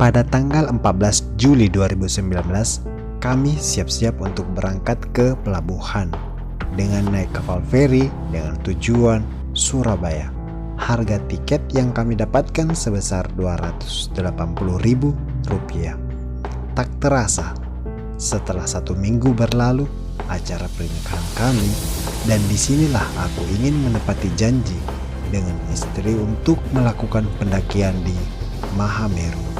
Pada tanggal 14 Juli 2019, kami siap-siap untuk berangkat ke pelabuhan dengan naik kapal feri dengan tujuan Surabaya. Harga tiket yang kami dapatkan sebesar Rp280.000. Tak terasa, setelah 1 minggu berlalu acara pernikahan kami, dan disinilah aku ingin menepati janji dengan istri untuk melakukan pendakian di Mahameru.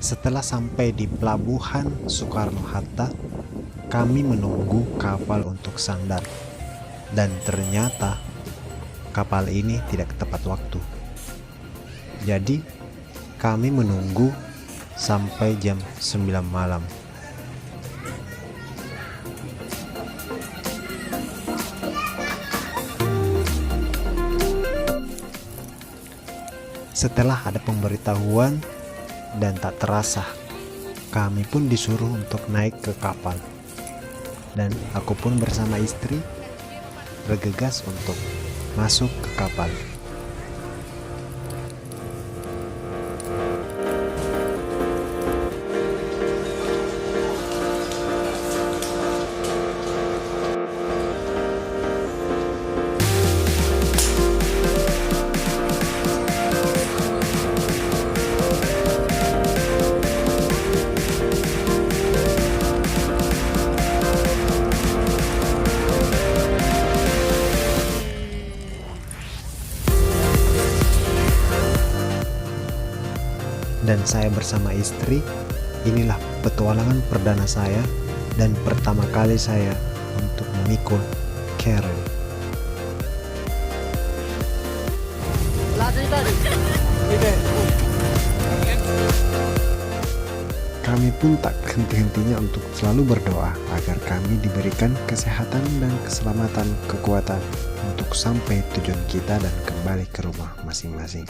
Setelah sampai di pelabuhan Soekarno-Hatta, kami menunggu kapal untuk sandar. Dan ternyata kapal ini tidak tepat waktu. Jadi kami menunggu sampai jam 9 malam. Setelah ada pemberitahuan dan tak terasa, kami pun disuruh untuk naik ke kapal. Dan aku pun bersama istri bergegas untuk masuk ke kapal. Dan saya bersama istri, inilah petualangan perdana saya dan pertama kali saya untuk memikul Karen. Kami pun tak henti-hentinya untuk selalu berdoa agar kami diberikan kesehatan dan keselamatan, kekuatan untuk sampai tujuan kita dan kembali ke rumah masing-masing.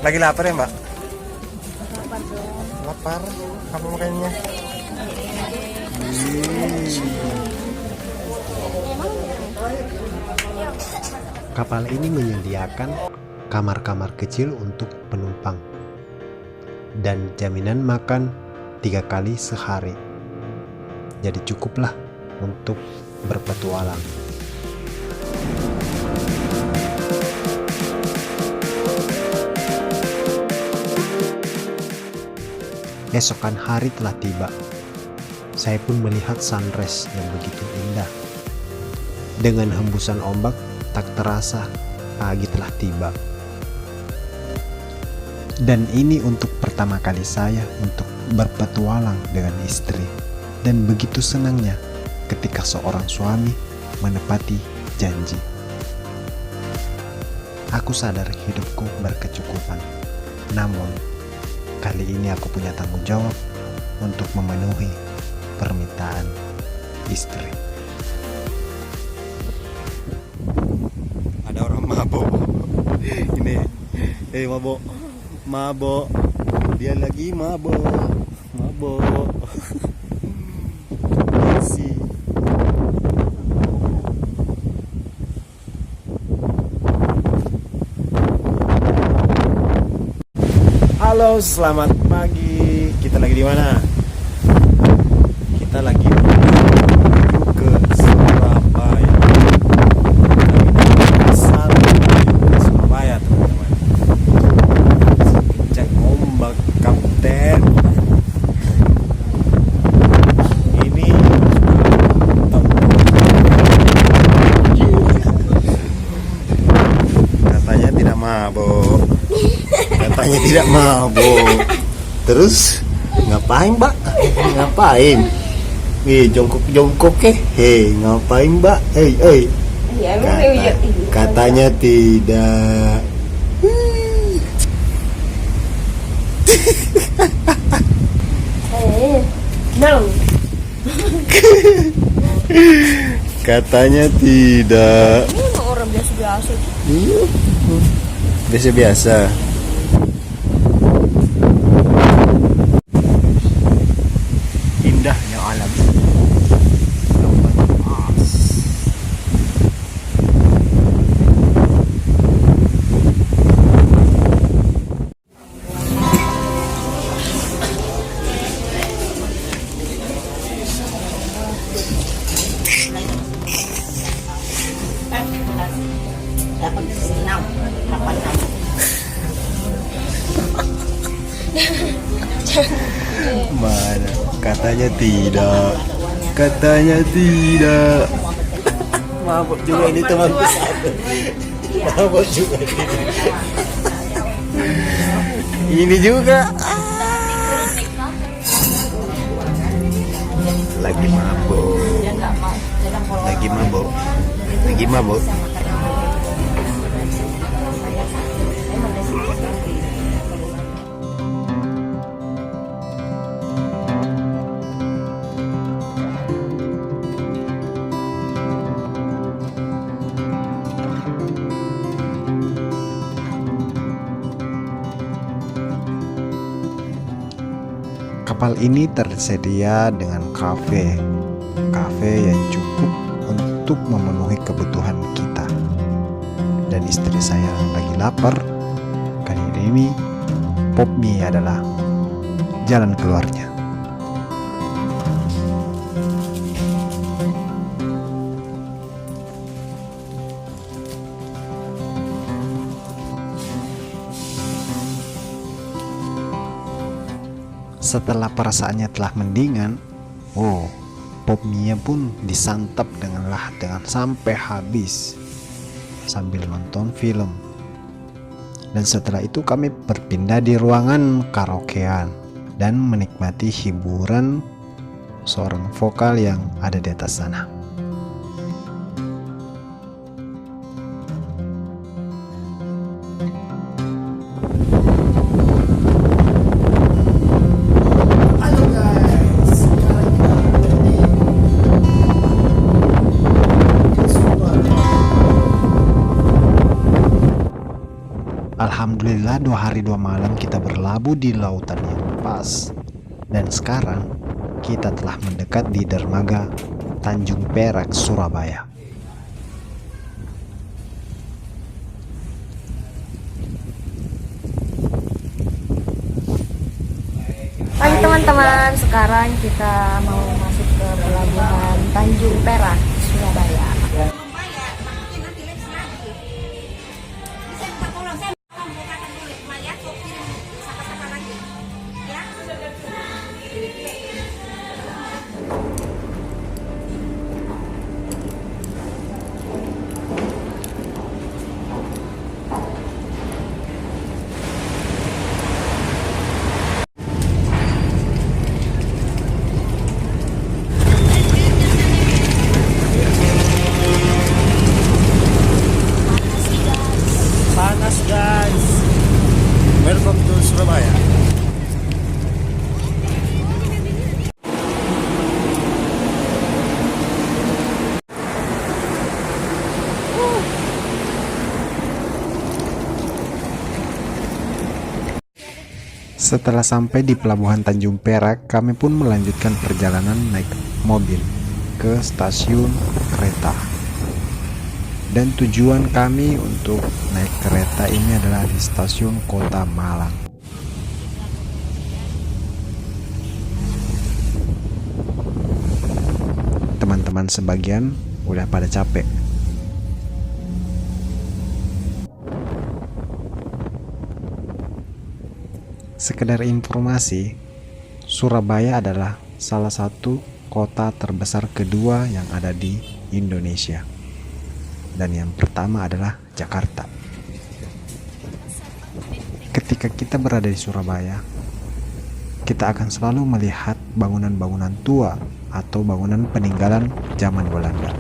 Lagi lapar ya, Mbak? Lapar dong. Lapar? Apa makannya? Kapal ini menyediakan kamar-kamar kecil untuk penumpang dan jaminan makan 3 kali sehari. Jadi cukuplah untuk berpetualang. Esokan hari telah tiba. Saya pun melihat sunrise yang begitu indah. Dengan hembusan ombak, tak terasa pagi telah tiba. Dan ini untuk pertama kali saya untuk berpetualang dengan istri. Dan begitu senangnya ketika seorang suami menepati janji. Aku sadar hidupku berkecukupan. Namun kali ini aku punya tanggung jawab untuk memenuhi permintaan istri. Ada orang mabok. Ini, mabok, mabok. Dia lagi mabok, mabok. Si. Halo, selamat pagi. Kita lagi di mana? Kita lagi menuju ke Surabaya. Ke Surabaya, teman-teman. Kencang ombak, kapten. Ini katanya tidak mabuk. Katanya tidak mabuk. Terus ngapain, Mbak? Ngapain? Jongkok ngapain, Mbak? Katanya tidak. No. Katanya tidak. Ini emang orang biasa-biasa. Biasa-biasa. Indahnya alam. Mana? Katanya tidak. Katanya tidak. Mabuk juga ini temanku satu. Mabuk juga ini juga. Lagi mabuk. Lagi mabuk. Lagi mabuk. Kapal ini tersedia dengan kafe yang cukup untuk memenuhi kebutuhan kita. Dan istri saya lagi lapar. Kali ini pop mie adalah jalan keluarnya. Setelah perasaannya telah mendingan, pop mie pun disantap dengan sampai habis sambil nonton film. Dan setelah itu kami berpindah di ruangan karaokean dan menikmati hiburan seorang vokal yang ada di atas sana. Alhamdulillah 2 hari 2 malam kita berlabuh di lautan yang pas. Dan sekarang kita telah mendekat di dermaga Tanjung Perak, Surabaya. Pagi teman-teman, sekarang kita mau masuk ke pelabuhan Tanjung Perak, Surabaya. Panas guys. Welcome to Surabaya. Setelah sampai di pelabuhan Tanjung Perak, kami pun melanjutkan perjalanan naik mobil ke stasiun kereta. Dan tujuan kami untuk naik kereta ini adalah di stasiun Kota Malang. Teman-teman sebagian udah pada capek. Sekedar informasi, Surabaya adalah salah satu kota terbesar kedua yang ada di Indonesia. Dan yang pertama adalah Jakarta. Ketika ketika kita berada di Surabaya, kita akan selalu melihat bangunan-bangunan tua atau bangunan peninggalan zaman Belanda.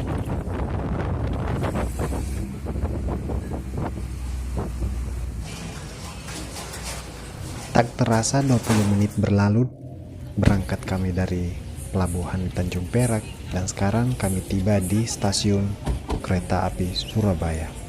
Tak terasa 20 menit berlalu berangkat kami dari Pelabuhan Tanjung Perak dan sekarang kami tiba di stasiun kereta api Surabaya.